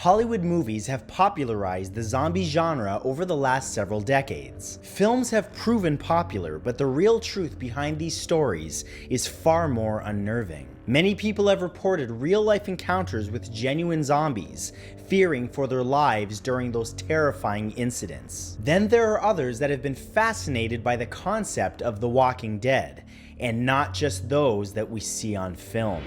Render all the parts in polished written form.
Hollywood movies have popularized the zombie genre over the last several decades. Films have proven popular, but the real truth behind these stories is far more unnerving. Many people have reported real-life encounters with genuine zombies, fearing for their lives during those terrifying incidents. Then there are others that have been fascinated by the concept of the Walking Dead, and not just those that we see on film.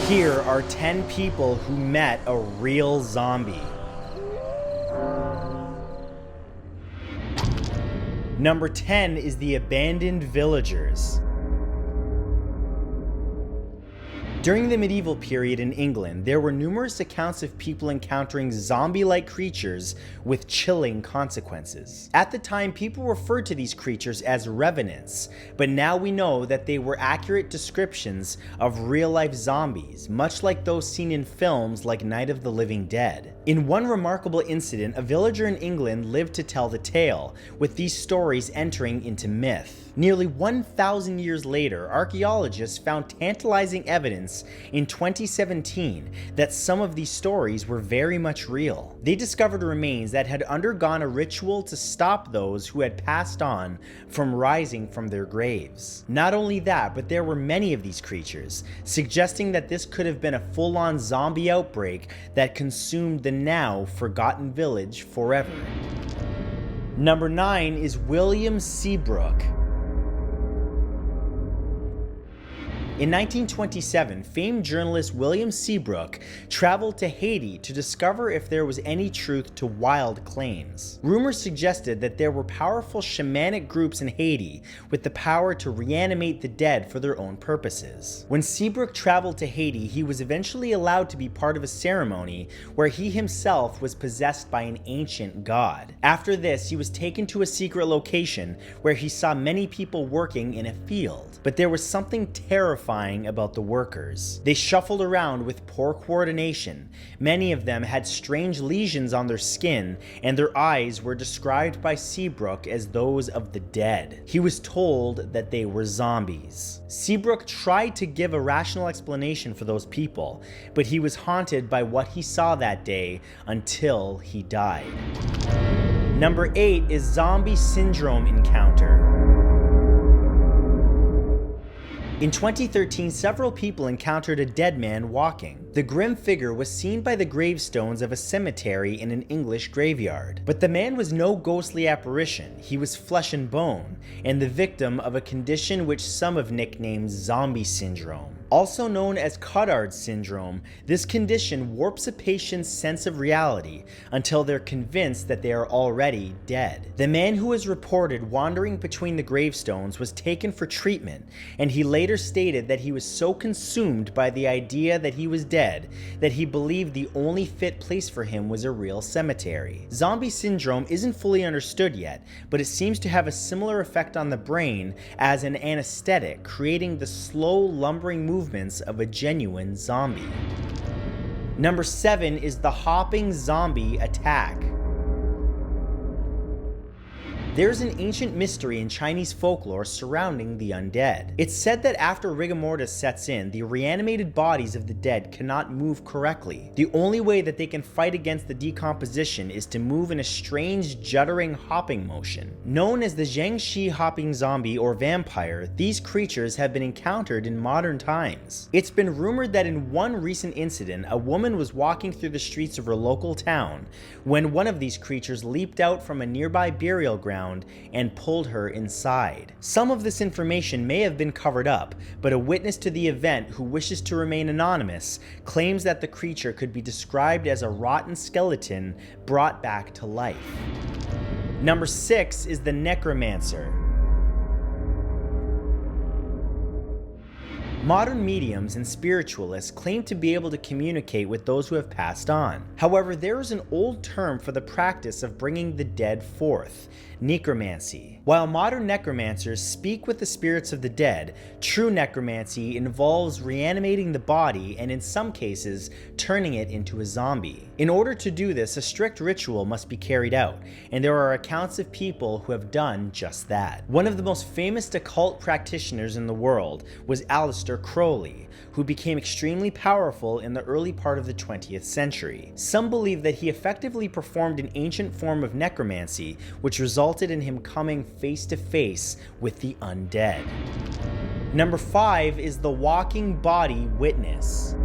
Here are 10 people who met a real zombie. Number 10 is the abandoned villagers. During the medieval period in England, there were numerous accounts of people encountering zombie-like creatures with chilling consequences. At the time, people referred to these creatures as revenants, but now we know that they were accurate descriptions of real-life zombies, much like those seen in films like Night of the Living Dead. In one remarkable incident, a villager in England lived to tell the tale, with these stories entering into myth. Nearly 1,000 years later, archaeologists found tantalizing evidence in 2017 that some of these stories were very much real. They discovered remains that had undergone a ritual to stop those who had passed on from rising from their graves. Not only that, but there were many of these creatures, suggesting that this could have been a full-on zombie outbreak that consumed the now forgotten village forever. Number 9 is William Seabrook. In 1927, famed journalist William Seabrook traveled to Haiti to discover if there was any truth to wild claims. Rumors suggested that there were powerful shamanic groups in Haiti with the power to reanimate the dead for their own purposes. When Seabrook traveled to Haiti, he was eventually allowed to be part of a ceremony where he himself was possessed by an ancient god. After this, he was taken to a secret location where he saw many people working in a field. But there was something terrifying about the workers. They shuffled around with poor coordination. Many of them had strange lesions on their skin, and their eyes were described by Seabrook as those of the dead. He was told that they were zombies. Seabrook tried to give a rational explanation for those people, but he was haunted by what he saw that day until he died. Number 8 is Zombie Syndrome Encounter. In 2013, several people encountered a dead man walking. The grim figure was seen by the gravestones of a cemetery in an English graveyard. But the man was no ghostly apparition. He was flesh and bone, and the victim of a condition which some have nicknamed zombie syndrome. Also known as Cotard's syndrome, this condition warps a patient's sense of reality until they're convinced that they are already dead. The man who was reported wandering between the gravestones was taken for treatment, and he later stated that he was so consumed by the idea that he was dead that he believed the only fit place for him was a real cemetery. Zombie syndrome isn't fully understood yet, but it seems to have a similar effect on the brain as an anesthetic, creating the slow, lumbering movements of a genuine zombie. Number 7 is the hopping zombie attack. There's an ancient mystery in Chinese folklore surrounding the undead. It's said that after rigor mortis sets in, the reanimated bodies of the dead cannot move correctly. The only way that they can fight against the decomposition is to move in a strange, juddering hopping motion. Known as the Jiangshi hopping zombie or vampire, these creatures have been encountered in modern times. It's been rumored that in one recent incident, a woman was walking through the streets of her local town when one of these creatures leaped out from a nearby burial ground and pulled her inside. Some of this information may have been covered up, but a witness to the event who wishes to remain anonymous claims that the creature could be described as a rotten skeleton brought back to life. Number 6 is the Necromancer. Modern mediums and spiritualists claim to be able to communicate with those who have passed on. However, there is an old term for the practice of bringing the dead forth: necromancy. While modern necromancers speak with the spirits of the dead, true necromancy involves reanimating the body and in some cases turning it into a zombie. In order to do this, a strict ritual must be carried out, and there are accounts of people who have done just that. One of the most famous occult practitioners in the world was Aleister Crowley, who became extremely powerful in the early part of the 20th century. Some believe that he effectively performed an ancient form of necromancy, which resulted in him coming face to face with the undead. Number 5 is the walking body witness.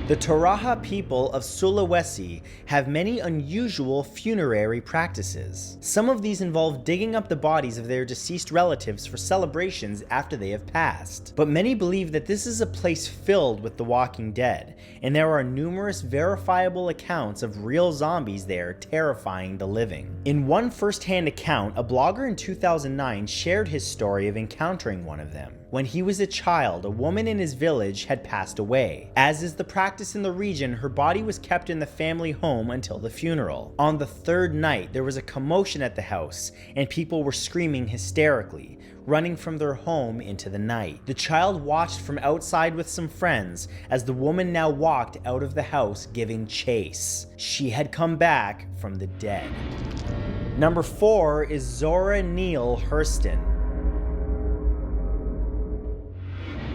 The Toraja people of Sulawesi have many unusual funerary practices. Some of these involve digging up the bodies of their deceased relatives for celebrations after they have passed. But many believe that this is a place filled with the walking dead, and there are numerous verifiable accounts of real zombies there terrifying the living. In one first-hand account, a blogger in 2009 shared his story of encountering one of them. When he was a child, a woman in his village had passed away. As is the practice in the region, her body was kept in the family home until the funeral. On the third night, there was a commotion at the house, and people were screaming hysterically, running from their home into the night. The child watched from outside with some friends as the woman now walked out of the house giving chase. She had come back from the dead. Number 4 is Zora Neale Hurston.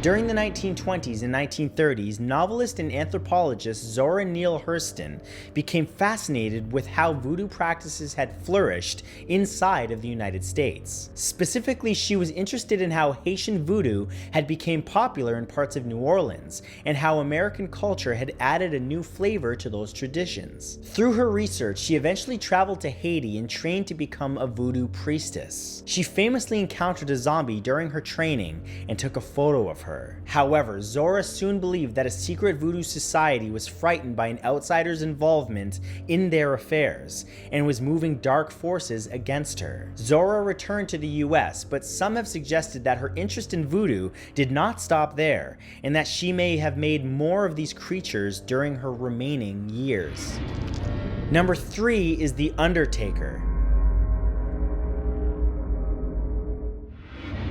During the 1920s and 1930s, novelist and anthropologist Zora Neale Hurston became fascinated with how voodoo practices had flourished inside of the United States. Specifically, she was interested in how Haitian voodoo had become popular in parts of New Orleans, and how American culture had added a new flavor to those traditions. Through her research, she eventually traveled to Haiti and trained to become a voodoo priestess. She famously encountered a zombie during her training and took a photo of her. However, Zora soon believed that a secret voodoo society was frightened by an outsider's involvement in their affairs and was moving dark forces against her. Zora returned to the US, but some have suggested that her interest in voodoo did not stop there, and that she may have made more of these creatures during her remaining years. Number 3 is the Undertaker.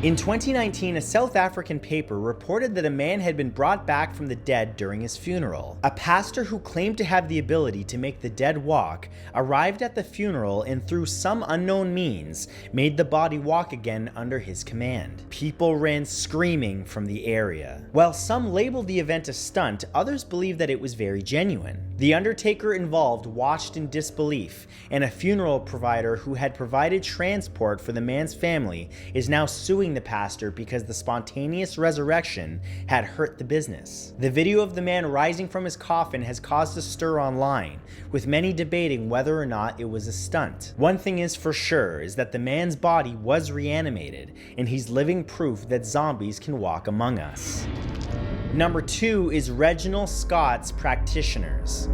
In 2019, a South African paper reported that a man had been brought back from the dead during his funeral. A pastor who claimed to have the ability to make the dead walk arrived at the funeral and through some unknown means made the body walk again under his command. People ran screaming from the area. While some labeled the event a stunt, others believed that it was very genuine. The Undertaker involved watched in disbelief, and a funeral provider who had provided transport for the man's family is now suing the pastor because the spontaneous resurrection had hurt the business. The video of the man rising from his coffin has caused a stir online, with many debating whether or not it was a stunt. One thing is for sure is that the man's body was reanimated, and he's living proof that zombies can walk among us. Number 2 is Reginald Scott's practitioners.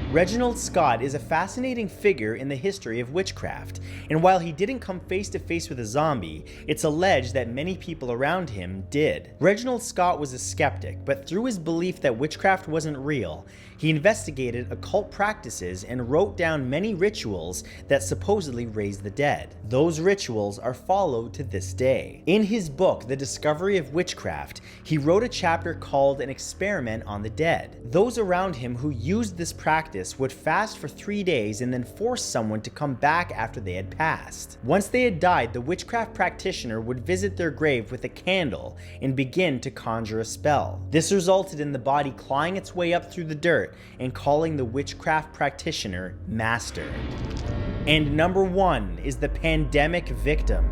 Reginald Scott is a fascinating figure in the history of witchcraft, and while he didn't come face to face with a zombie, it's alleged that many people around him did. Reginald Scott was a skeptic, but through his belief that witchcraft wasn't real, he investigated occult practices and wrote down many rituals that supposedly raised the dead. Those rituals are followed to this day. In his book, The Discovery of Witchcraft, he wrote a chapter called An Experiment on the Dead. Those around him who used this practice would fast for 3 days and then force someone to come back after they had passed. Once they had died, the witchcraft practitioner would visit their grave with a candle and begin to conjure a spell. This resulted in the body clawing its way up through the dirt and calling the witchcraft practitioner master. And number 1 is the pandemic victim.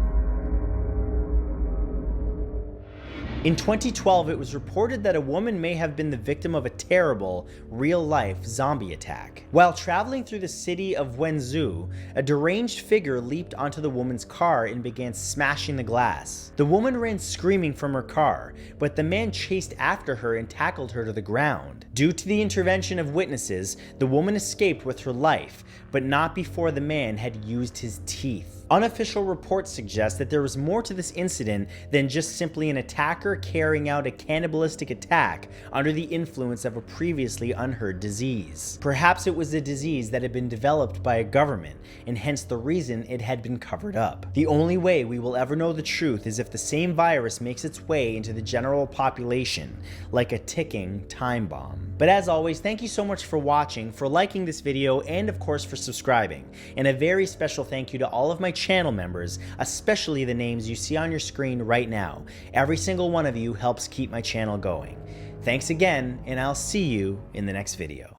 In 2012, it was reported that a woman may have been the victim of a terrible, real-life zombie attack. While traveling through the city of Wenzhou, a deranged figure leaped onto the woman's car and began smashing the glass. The woman ran screaming from her car, but the man chased after her and tackled her to the ground. Due to the intervention of witnesses, the woman escaped with her life, but not before the man had used his teeth. Unofficial reports suggest that there was more to this incident than just simply an attacker carrying out a cannibalistic attack under the influence of a previously unheard disease. Perhaps it was a disease that had been developed by a government, and hence the reason it had been covered up. The only way we will ever know the truth is if the same virus makes its way into the general population, like a ticking time bomb. But as always, thank you so much for watching, for liking this video, and of course for subscribing. And a very special thank you to all of my channel members, especially the names you see on your screen right now. Every single one of you helps keep my channel going. Thanks again, and I'll see you in the next video.